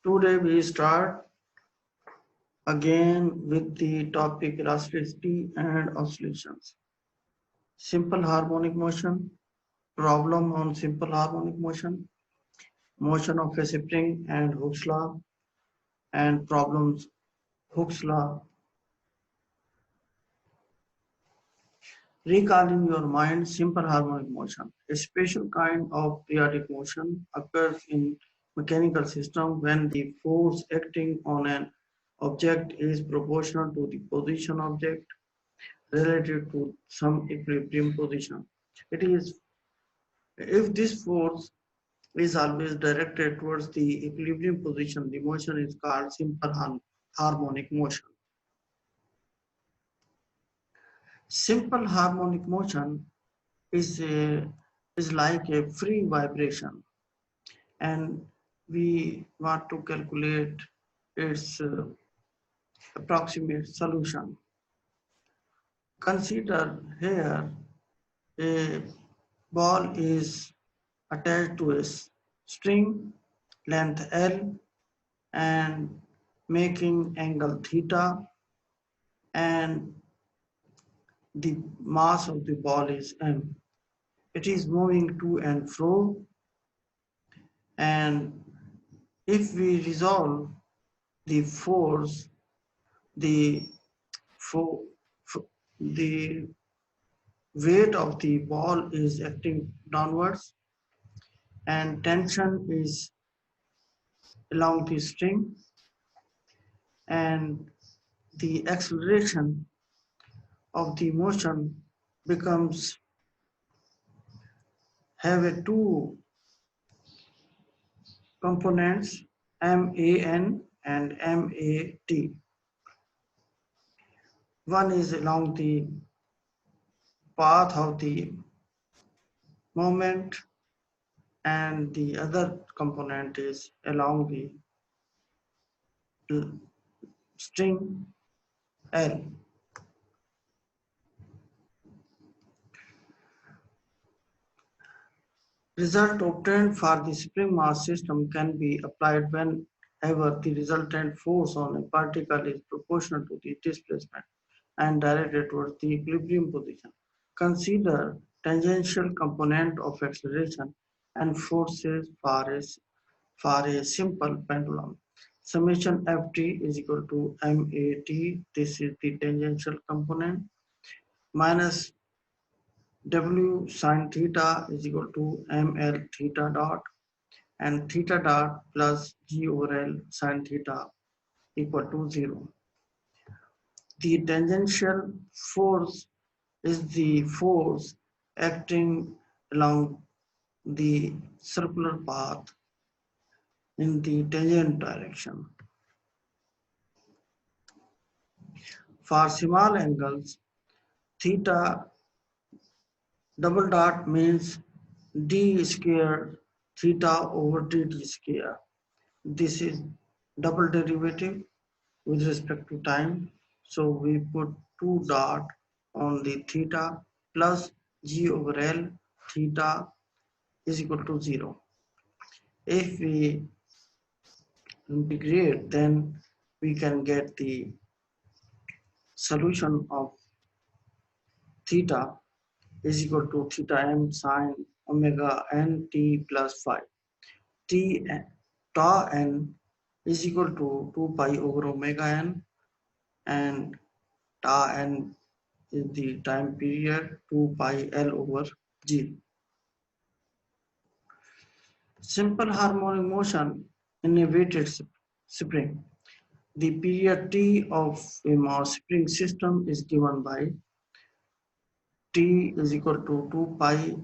Today we start again with the topic elasticity and oscillations. Simple harmonic motion, problem on simple harmonic motion, motion of a spring and Hooke's law, and problems Hooke's law. Recall in your mind simple harmonic motion. A special kind of periodic motion occurs in mechanical system when the force acting on an object is proportional to the position object relative to some equilibrium position. It is if this force is always directed towards the equilibrium position, the motion is called simple harmonic motion. Simple harmonic motion is is like a free vibration, and we want to calculate its approximate solution. Consider here a ball is attached to a string length L and making angle theta, and the mass of the ball is m. It is moving to and fro, and if we resolve the force, the fo- the weight of the ball is acting downwards and tension is along the string, and the acceleration of the motion becomes have a two components, MAN and MAT. One is along the path of the moment, and the other component is along the string L. Result obtained for the spring mass system can be applied whenever the resultant force on a particle is proportional to the displacement and directed towards the equilibrium position. Consider tangential component of acceleration and forces for a simple pendulum. Summation Ft is equal to mat, this is the tangential component, minus W sin theta is equal to ml theta dot, and theta dot plus G over L sin theta equal to 0. The tangential force is the force acting along the circular path in the tangent direction. For small angles, theta double dot means d square theta over dt square. This is double derivative with respect to time. So we put 2 dot on the theta plus g over L theta is equal to 0. If we integrate, then we can get the solution of theta is equal to theta m sine omega n t plus phi. T tau n is equal to 2 pi over omega n, and tau n is the time period, 2 pi L over G. Simple harmonic motion in a weighted spring. The period T of a mass spring system is given by T is equal to 2 pi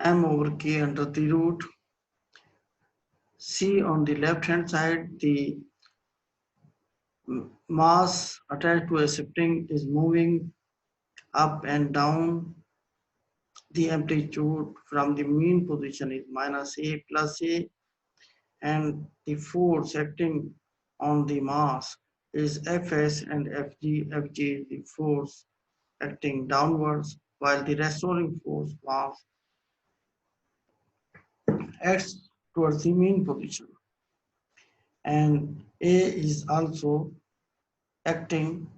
m over k under the root. See on the left hand side, the mass attached to a spring is moving up and down. The amplitude from the mean position is minus a plus a, and the force acting on the mass is Fs and Fg. Fg is the force acting downwards, while the restoring force mass acts towards the mean position. and A is also acting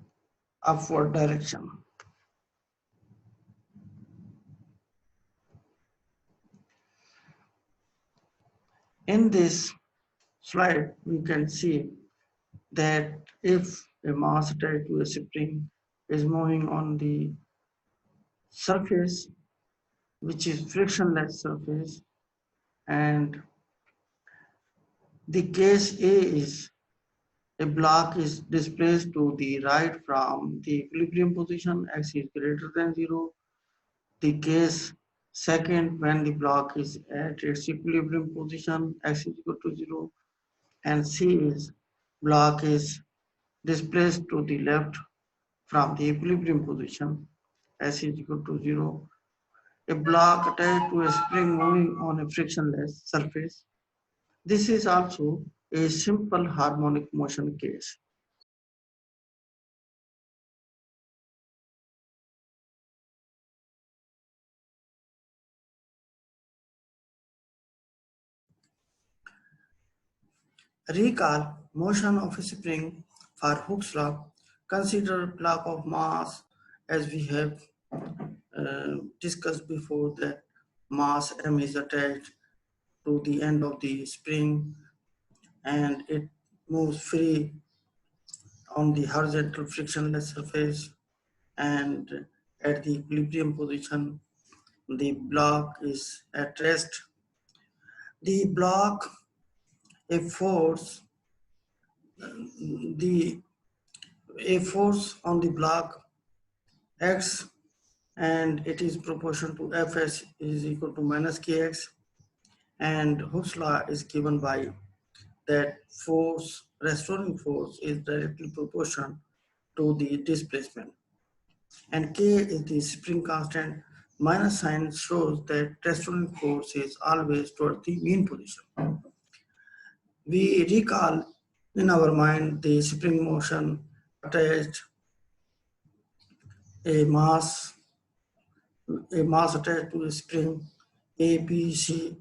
upward direction. In this slide, we can see that if a mass attached to a spring is moving on the surface, which is frictionless surface, and the case A is a block is displaced to the right from the equilibrium position, x is greater than 0. The case second, when the block is at its equilibrium position, x is equal to 0, and C is block is displaced to the left from the equilibrium position, s is equal to 0. A block attached to a spring moving on a frictionless surface. This is also a simple harmonic motion case. Recall motion of a spring for Hooke's law. Consider block of mass as we have discussed before, that mass m is attached to the end of the spring and it moves free on the horizontal frictionless surface, and at the equilibrium position the block is at rest. The block, a force, the a force on the block x, and it is proportional to Fs is equal to minus kx, and Hooke's law is given by that force, restoring force, is directly proportional to the displacement, and k is the spring constant. Minus sign shows that restoring force is always towards the mean position. We recall in our mind the spring motion attached a mass, attached to a spring A, B, C,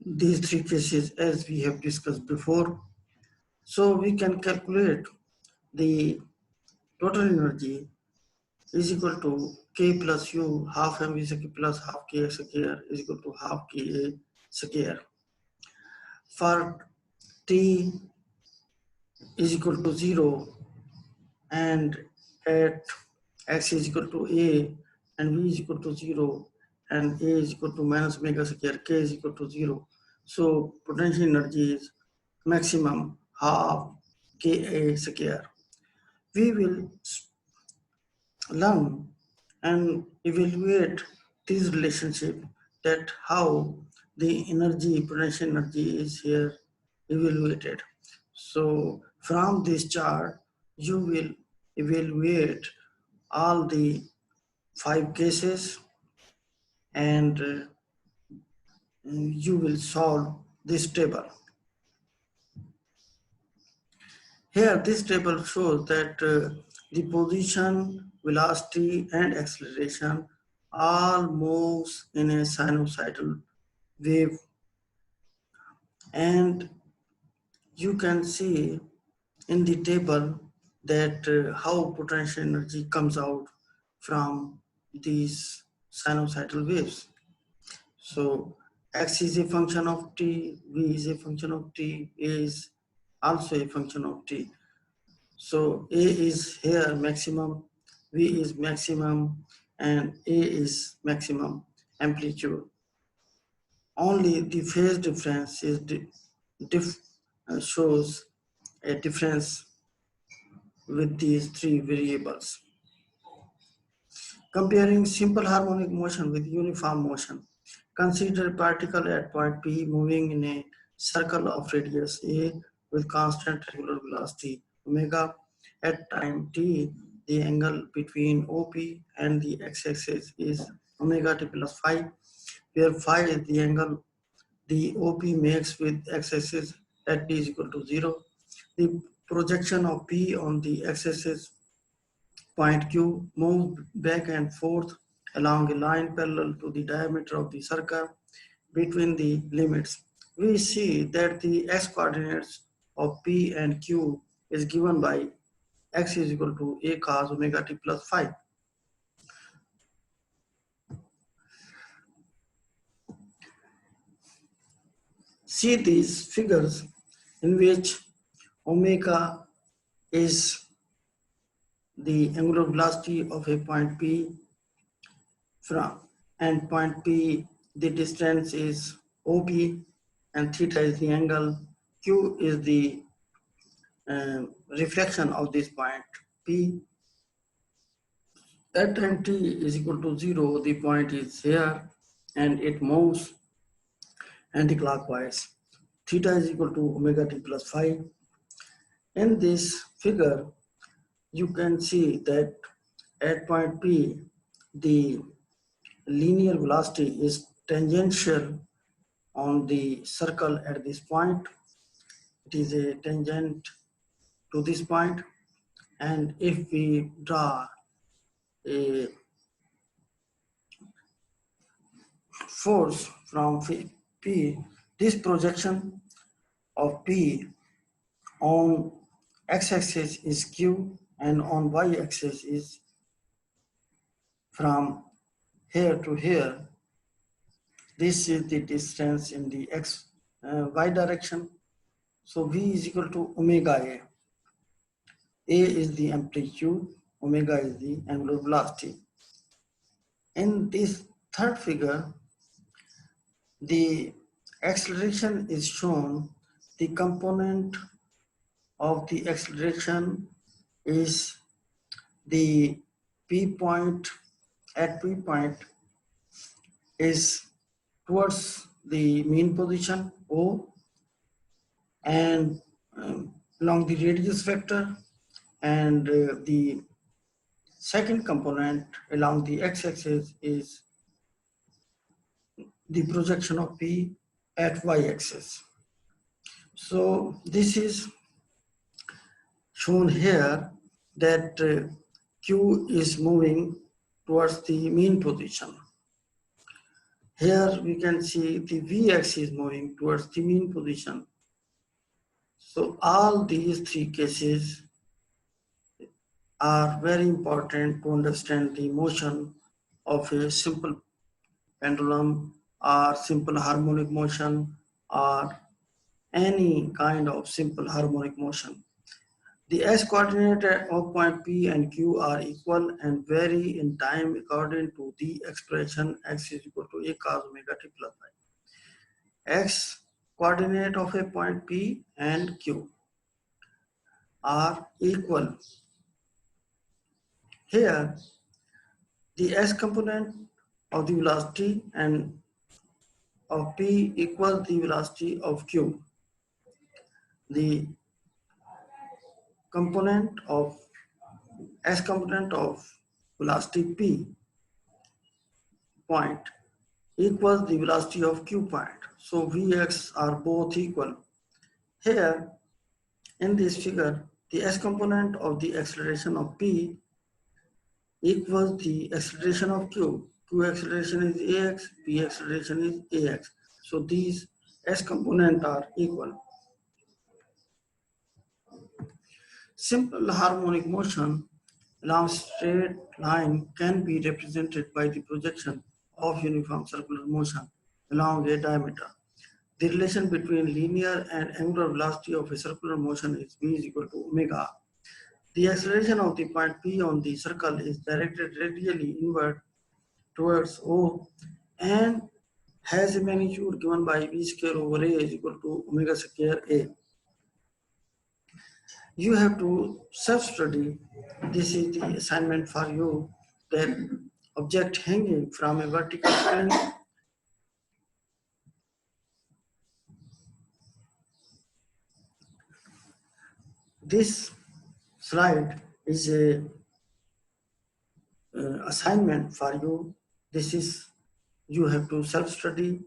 these three cases as we have discussed before. So we can calculate the total energy is equal to k plus u half mv square plus half kx square is equal to half ka square. For t is equal to 0 and at x is equal to a and v is equal to 0 and a is equal to minus omega square, k is equal to 0. So potential energy is maximum half ka square. We will learn and evaluate this relationship, that how the energy, potential energy is here evaluated. So from this chart, you will evaluate all the 5 cases and you will solve this table. Here, this table shows that the position, velocity, and acceleration all moves in a sinusoidal wave, and you can see in the table that how potential energy comes out from these sinusoidal waves. So x is a function of t, v is a function of t, a is also a function of t. So A is here maximum, V is maximum, and A is maximum amplitude. Only the phase difference is shows a difference with these 3 variables. Comparing simple harmonic motion with uniform motion. Consider a particle at point P moving in a circle of radius A with constant regular velocity omega. At time t, the angle between OP and the x-axis is omega t plus phi, where phi is the angle the OP makes with x-axis at t is equal to 0. The projection of P on the x-axis point Q moves back and forth along a line parallel to the diameter of the circle between the limits. We see that the x coordinates of P and Q is given by x is equal to a cos omega t plus phi. See these figures in which omega is the angular velocity of a point P from, and point P, the distance is OP, and theta is the angle. Q is the reflection of this point P. At time t is equal to 0, the point is here and it moves anticlockwise. Theta is equal to omega t plus phi. In this figure, you can see that at point P, the linear velocity is tangential on the circle at this point. It is a tangent to this point, and if we draw a force from P, this projection of P on x-axis is Q and on y-axis is from here to here. This is the distance in the y direction. So V is equal to omega A. A is the amplitude, omega is the angular velocity. In this third figure, the acceleration is shown. The component of the acceleration is the P point at P point is towards the mean position O, and along the radius vector, and the second component along the x-axis is the projection of P at y-axis. So this is shown here that Q is moving towards the mean position. Here we can see the v-axis moving towards the mean position. So all these three cases are very important to understand the motion of a simple pendulum or simple harmonic motion or any kind of simple harmonic motion. The x coordinate of point P and Q are equal and vary in time according to the expression x is equal to a cos omega t plus phi. X coordinate of a point P and Q are equal. Here, the s component of the velocity and of P equals the velocity of Q. The component of s component of velocity P point equals the velocity of Q point. So Vx are both equal. Here in this figure, the s component of the acceleration of P equals the acceleration of Q. Q acceleration is ax, P acceleration is ax. So these s components are equal. Simple harmonic motion along straight line can be represented by the projection of uniform circular motion along a diameter. The relation between linear and angular velocity of a circular motion is v is equal to omega. The acceleration of the point P on the circle is directed radially inward towards O and has a magnitude given by v square over a is equal to omega square a. You have to self-study. This is the assignment for you. That object hanging from a vertical spring this slide is a assignment for you. This is, you have to self-study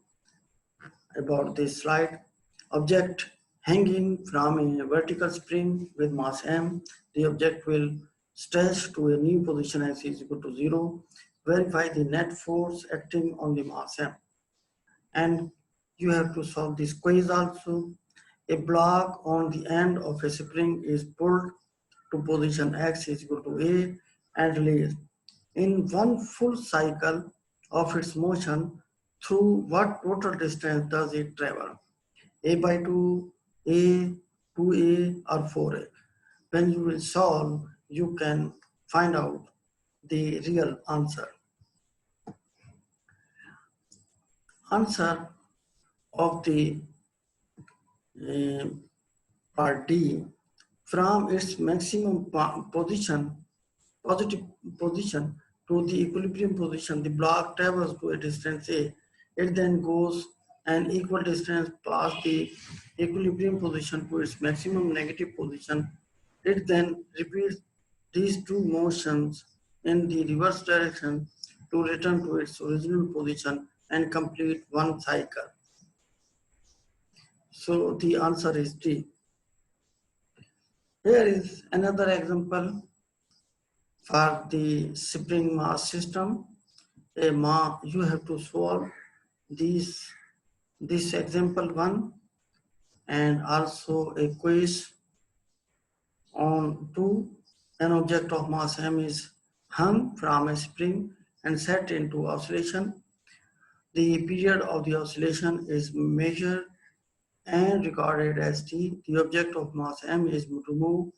about this slide. Object hanging from a vertical spring with mass m. The object will stretch to a new position x is equal to 0. Verify the net force acting on the mass m. And you have to solve this quiz also. A block on the end of a spring is pulled to position x is equal to A and released. In one full cycle of its motion, through what total distance does it travel? A by 2, A, 2A or 4A. When you will solve, you can find out the real answer. Answer of the uh, part D, from its maximum positive position to the equilibrium position, the block travels to a distance A. It then goes an equal distance past the equilibrium position to its maximum negative position. It then repeats these two motions in the reverse direction to return to its original position and complete one cycle. So the answer is D. Here is another example for the spring mass system. You have to solve this example one and also a quiz on two. An object of mass m is hung from a spring and set into oscillation. The period of the oscillation is measured and recorded as t. The object of mass m is removed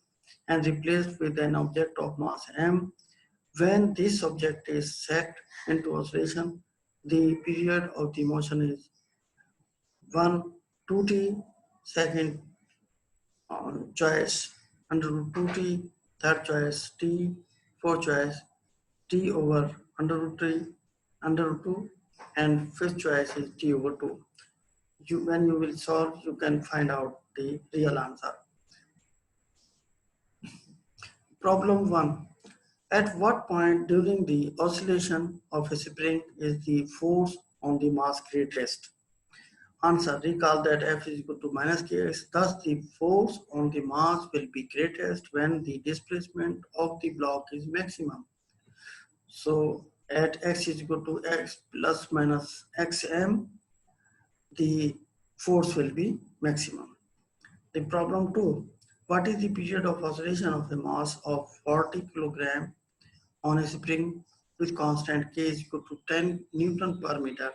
and replaced with an object of mass m. When this object is set into oscillation, the period of the motion is 1, 2t, second choice under root 2t, third choice t, fourth choice t over under root 3, under root 2, and fifth choice is t over 2. When you will solve, you can find out the real answer. Problem 1. At what point during the oscillation of a spring is the force on the mass greatest? Answer. Recall that F is equal to minus kx. Thus, the force on the mass will be greatest when the displacement of the block is maximum. So, at x is equal to x plus minus xm, the force will be maximum. The problem 2. What is the period of oscillation of a mass of 40 kg on a spring with constant k is equal to 10 Newton per meter?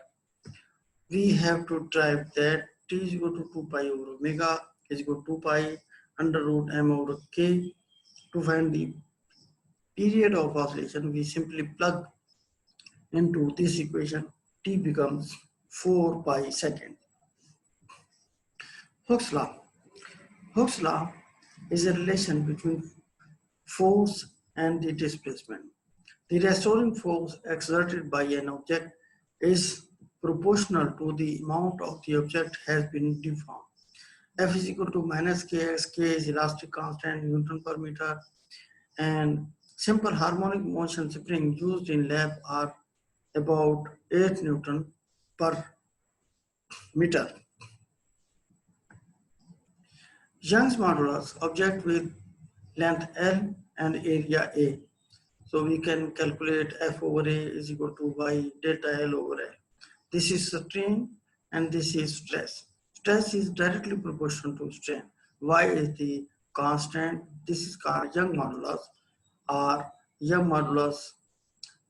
We have to drive that t is equal to 2 pi over omega is equal to 2 pi under root m over k. To find the period of oscillation, we simply plug into this equation. T becomes 4 pi second. Hooke's law. Hooke's law is a relation between force and the displacement. The restoring force exerted by an object is proportional to the amount of the object has been deformed. F is equal to minus kx, k is elastic constant, Newton per meter, and simple harmonic motion spring used in lab are about 8 Newton per meter. Young's modulus, object with length L and area A. So we can calculate F over A is equal to Y delta L over L. This is strain and this is stress. Stress is directly proportional to strain. Y is the constant. This is called Young modulus or Young modulus,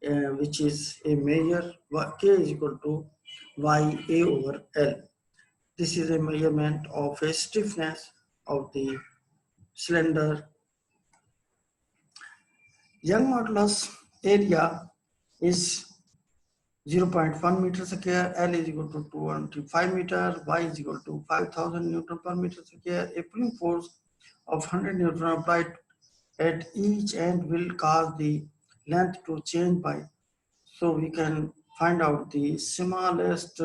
which is a measure. K is equal to Ya over L. This is a measurement of a stiffness of the cylinder. Young modulus area is 0.1 meter square, L is equal to 25 meter, Y is equal to 5000 Newton per meter square. A pulling force of 100 Newton applied at each end will cause the length to change by. So we can find out the smallest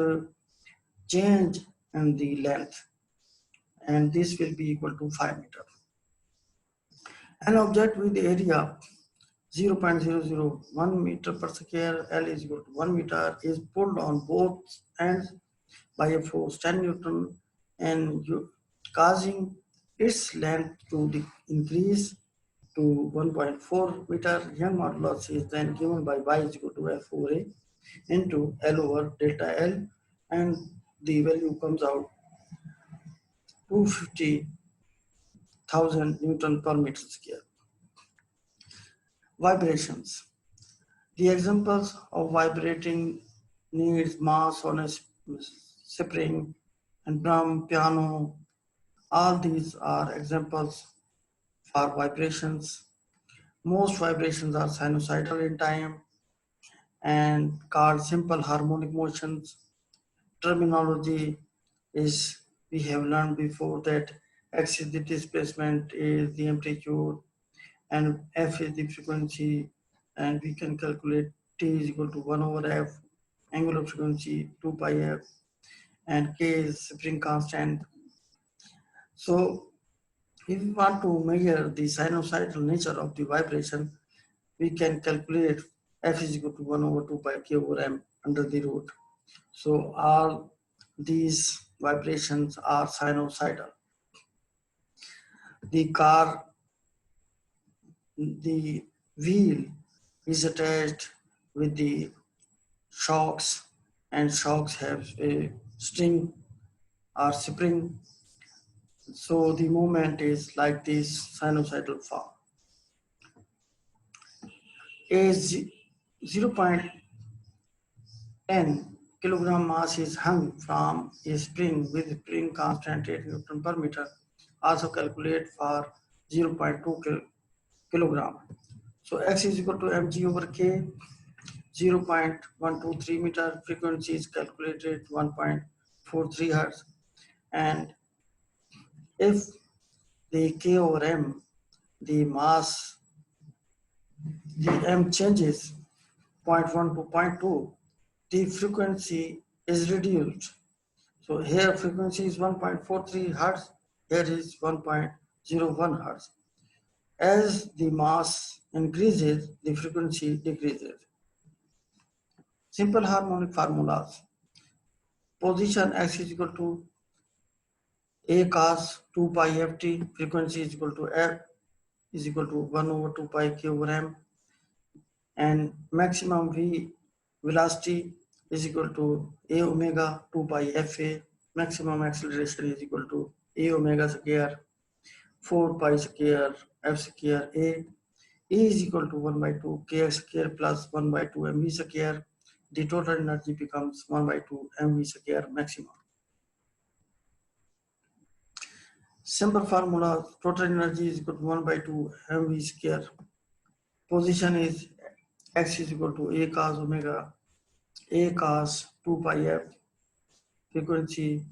change in the length, and this will be equal to 5 meter. An object with area 0.001 meter per square, L is equal to 1 meter, is pulled on both ends by a force 10 Newton and causing its length to increase to 1.4 meter. Young modulus is then given by Y is equal to F over A into L over delta L, and the value comes out 250,000 Newton per meter square. Vibrations. The examples of vibrating needs mass on a spring and drum, piano, all these are examples for vibrations. Most vibrations are sinusoidal in time and called simple harmonic motions. Terminology is we have learned before that x is the displacement, a is the amplitude, and f is the frequency, and we can calculate t is equal to 1 over f, angular frequency 2 pi f, and k is spring constant. So if we want to measure the sinusoidal nature of the vibration, we can calculate f is equal to 1 over 2 pi k over m under the root. So all these vibrations are sinusoidal. The car, the wheel is attached with the shocks, and shocks have a string or spring. So the movement is like this sinusoidal form. A 0.10 kilogram mass is hung from a spring with spring constant 8 Newton per meter. Also calculate for 0.2 kilogram. So x is equal to mg over k, 0.123 meter, frequency is calculated 1.43 hertz, and if the k over m, the mass, the m changes 0.1 to 0.2, the frequency is reduced. So here frequency is 1.43 hertz, here is 1.01 hertz. As the mass increases, the frequency decreases. Simple harmonic formulas. Position x is equal to a cos 2 pi ft, frequency is equal to f is equal to 1 over 2 pi k over m, and maximum v velocity is equal to a omega 2 pi fa, maximum acceleration is equal to a omega square 4 pi square f square a. E is equal to 1 by 2 kx square plus 1 by 2 mv square. The total energy becomes 1 by 2 mv square maximum. Simple formula, total energy is equal to 1 by 2 mv square. Position is x is equal to a cos omega, a cos 2 pi f, frequency.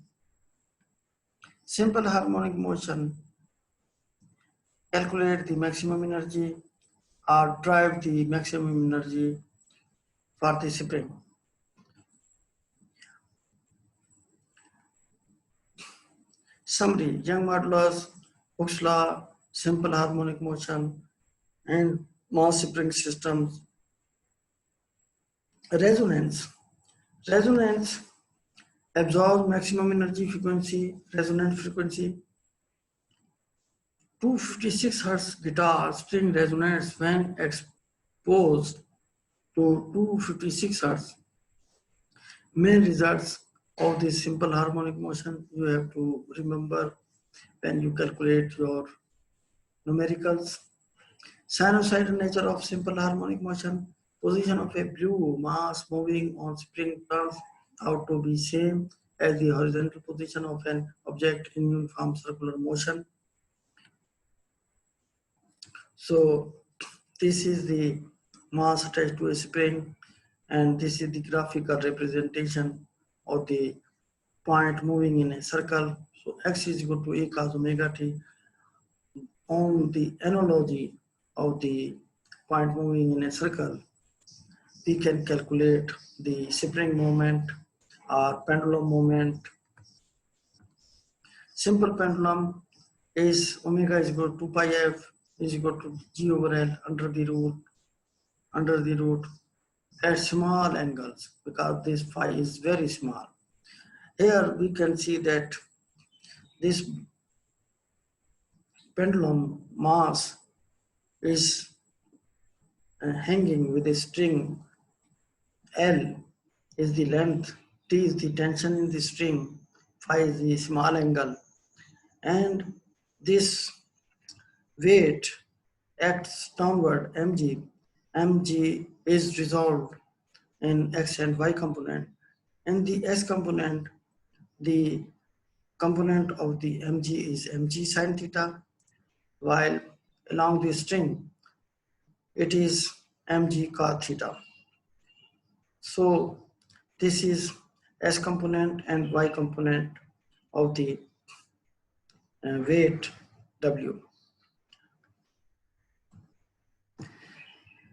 Simple harmonic motion, calculate the maximum energy or drive the maximum energy for the spring. Summary, Young modulus, Hooke's law, simple harmonic motion, and mass spring systems. Resonance. Resonance absorbs maximum energy frequency, resonant frequency. 256 Hz guitar string resonates when exposed to 256 Hz. Main results of this simple harmonic motion you have to remember when you calculate your numericals. Sinusoidal nature of simple harmonic motion. Position of a blue mass moving on spring turns out to be same as the horizontal position of an object in uniform circular motion. So this is the mass attached to a spring, and this is the graphical representation of the point moving in a circle. So x is equal to a cos omega t. On the analogy of the point moving in a circle, we can calculate the spring moment or pendulum moment. Simple pendulum is omega is equal to 2 pi f is equal to g over l under the root at small angles, because this phi is very small. Here we can see that this pendulum mass is hanging with a string. L is the length, T is the tension in the string, phi is the small angle. and this weight acts downward mg is resolved in x and y component. In the x component, the component of the mg is mg sine theta, while along the string it is mg cos theta. So this is s component and y component of the weight w.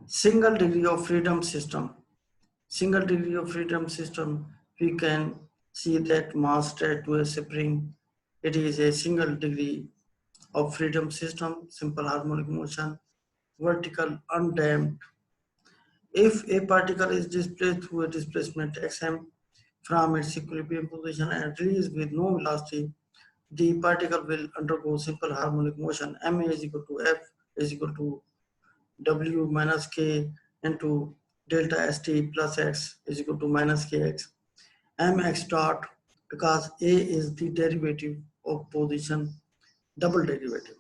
Single degree of freedom system. Single degree of freedom system, we can see that mass tied to a spring. It is a single degree of freedom system, simple harmonic motion, vertical, undamped. If a particle is displaced through a displacement xm from its equilibrium position and released with no velocity, the particle will undergo simple harmonic motion. Ma is equal to F is equal to W minus K into delta St plus X is equal to minus Kx. Mx dot, because A is the derivative of position, double derivative.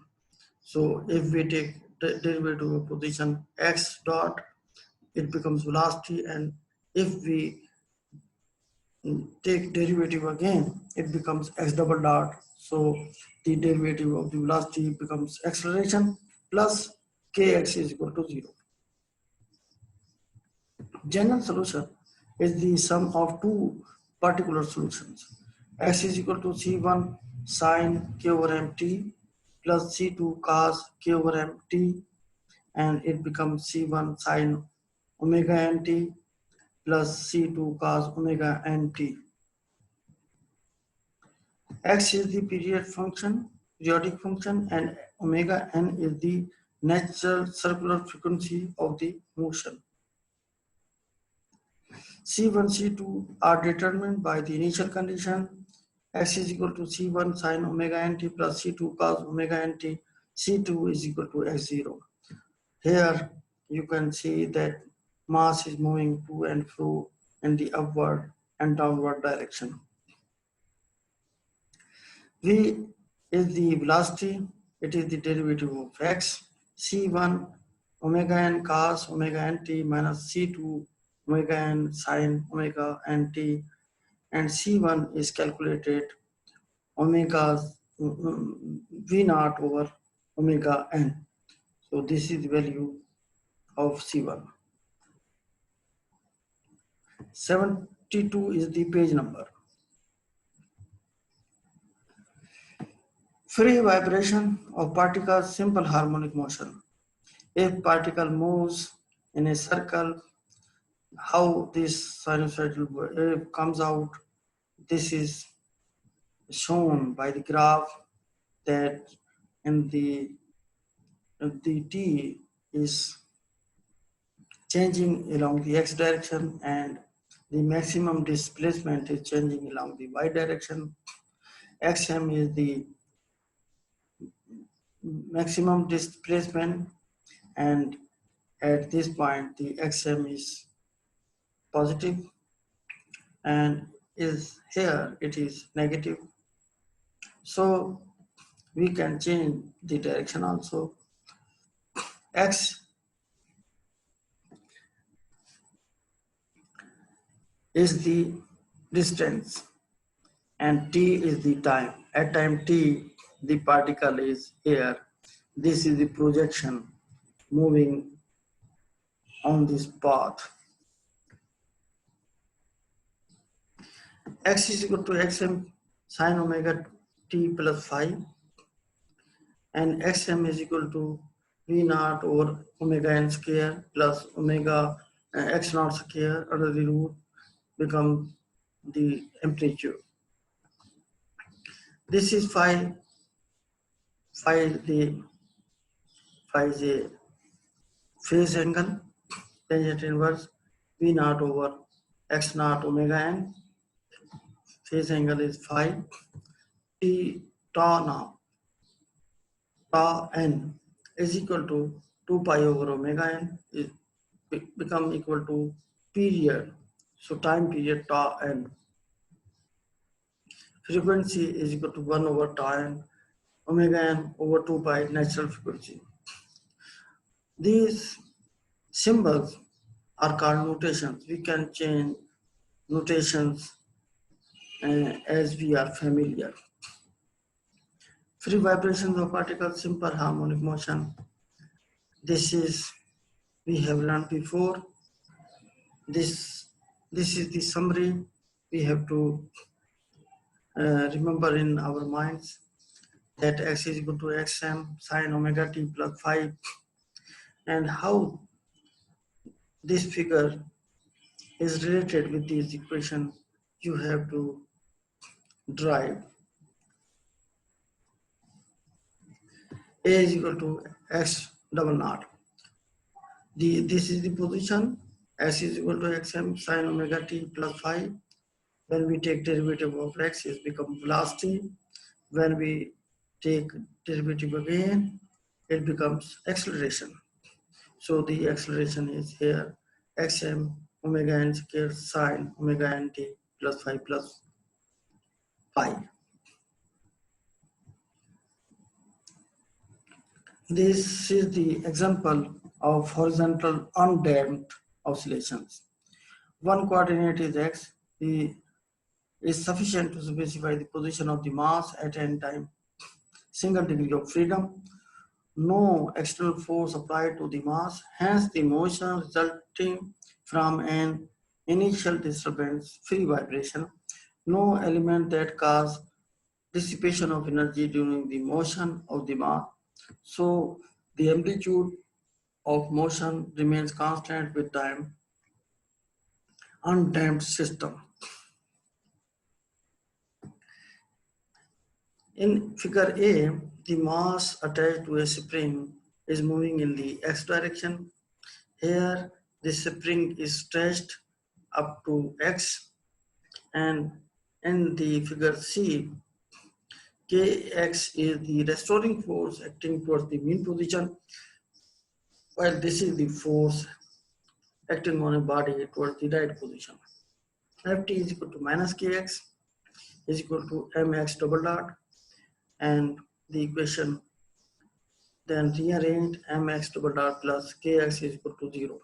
So if we take the derivative of position x dot, it becomes velocity, and if we take derivative again, it becomes x double dot. So the derivative of the velocity becomes acceleration plus kx is equal to 0. General solution is the sum of two particular solutions. X is equal to C1 sine k over mt plus C2 cos k over mt, and it becomes C1 sine omega nt plus C2 cos omega nt. X is the periodic function, and omega n is the natural circular frequency of the motion. C1, C2 are determined by the initial condition. X is equal to C1 sine omega nt plus C2 cos omega nt. C2 is equal to x0. Here you can see that mass is moving to and fro in the upward and downward direction. V is the velocity, it is the derivative of x. C1 omega n cos omega nt minus C2 omega n sine omega nt, and C1 is calculated omega V naught over omega n. So this is the value of C1. 72 is the page number. Free vibration of particles, simple harmonic motion. If particle moves in a circle, how this sinusoidal wave comes out, this is shown by the graph that in the t is changing along the x direction and the maximum displacement is changing along the y direction. Xm is the maximum displacement, and at this point the xm is positive, and is here it is negative. So we can change the direction also. X is the distance and t is the time. At time t, the particle is here. This is the projection moving on this path. X is equal to xm sine omega t plus phi, and xm is equal to v naught over omega n square plus omega x naught square under the root become the amplitude. This is phi. Phi is a phase angle, tangent inverse v naught over x naught omega n. Phase angle is phi. T tau now tau n is equal to 2 pi over omega n is become equal to period. So time period tau n. Frequency is equal to 1 over tau n. omega n over 2 pi natural frequency. These symbols are called notations. We can change notations as we are familiar. Free vibrations of particles, simple harmonic motion. This is we have learned before. This is the summary we have to remember in our minds, that x is equal to xm sine omega t plus phi, and how this figure is related with this equation you have to derive. A is equal to x double naught. This is the position. S is equal to xm sine omega t plus phi. When we take derivative of x, it becomes velocity. When we take derivative again, it becomes acceleration. So the acceleration is here, xm omega n squared sine omega n t plus phi plus pi. This is the example of horizontal undamped oscillations. One coordinate is x, is sufficient to specify the position of the mass at any time. Single degree of freedom, no external force applied to the mass, hence the motion resulting from an initial disturbance, free vibration, no element that cause dissipation of energy during the motion of the mass. So the amplitude of motion remains constant with time. Undamped system. In figure A, the mass attached to a spring is moving in the x direction. Here, the spring is stretched up to x, and in the figure C, Kx is the restoring force acting towards the mean position, while this is the force acting on a body towards the right position. Ft is equal to minus Kx is equal to mx double dot, and the equation then rearrange mx double dot plus kx is equal to 0.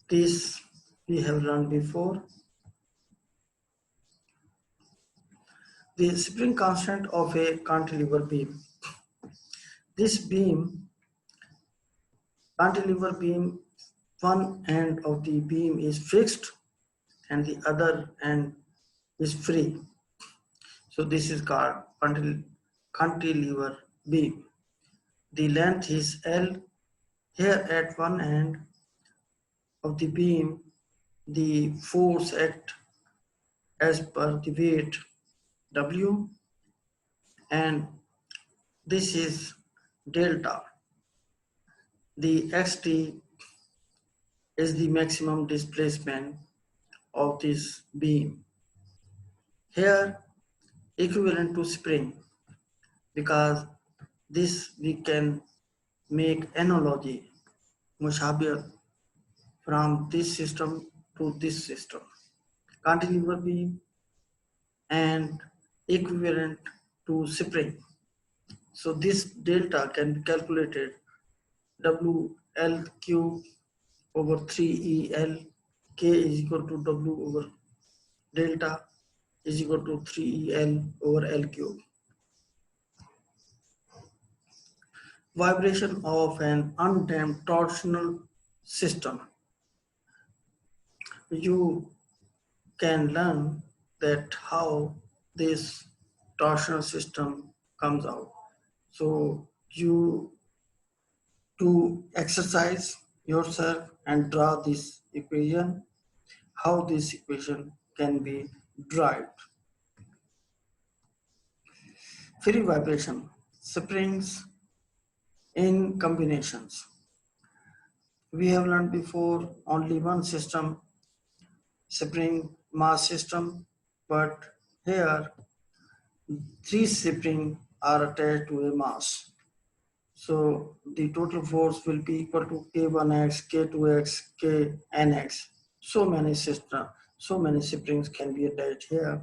This we have learned before. The spring constant of a cantilever beam. This cantilever beam, one end of the beam is fixed and the other end is free. So this is called cantilever beam. The length is L. Here at one end of the beam, the force act as per the weight W, and this is delta. The xt is the maximum displacement of this beam. Here equivalent to spring, because this we can make analogy, mushabir, from this system to this system. Cantilever beam and equivalent to spring. So this delta can be calculated WL cube over 3EL, K is equal to W over delta is equal to 3EL over L cube. Vibration of an undamped torsional system. You can learn that how this torsional system comes out. So you to exercise yourself and draw this equation, how this equation can be derived. Free vibration, springs in combinations. We have learned before only one system, spring mass system, but here three springs are attached to a mass. So the total force will be equal to K1x, K2x, Knx. So many springs can be attached here.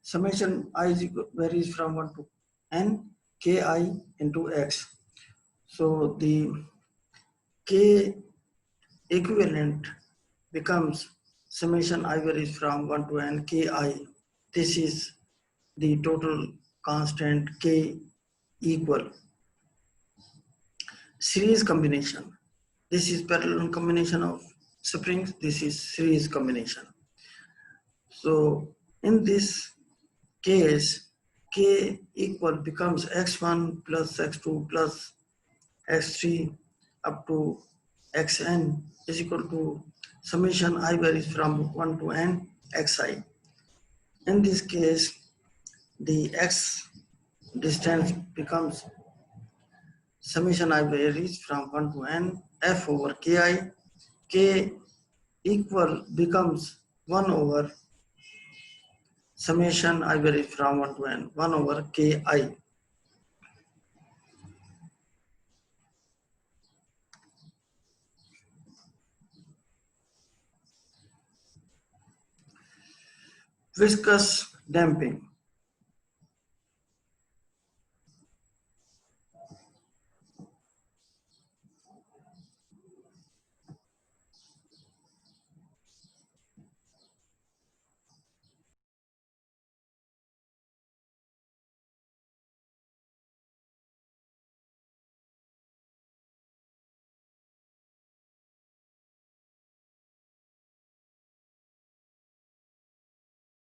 Summation I varies from 1 to n ki into x. So the k equivalent becomes summation I varies from 1 to n ki. This is the total constant k equal. Series combination. This is parallel combination of springs. This is series combination. So in this case, k equal becomes x1 plus x2 plus x3 up to xn is equal to summation I varies from 1 to n xi. In this case, the x distance becomes summation I varies from 1 to n f over ki. K equal becomes 1 over summation I varies from 1 to n 1 over ki. Viscous damping.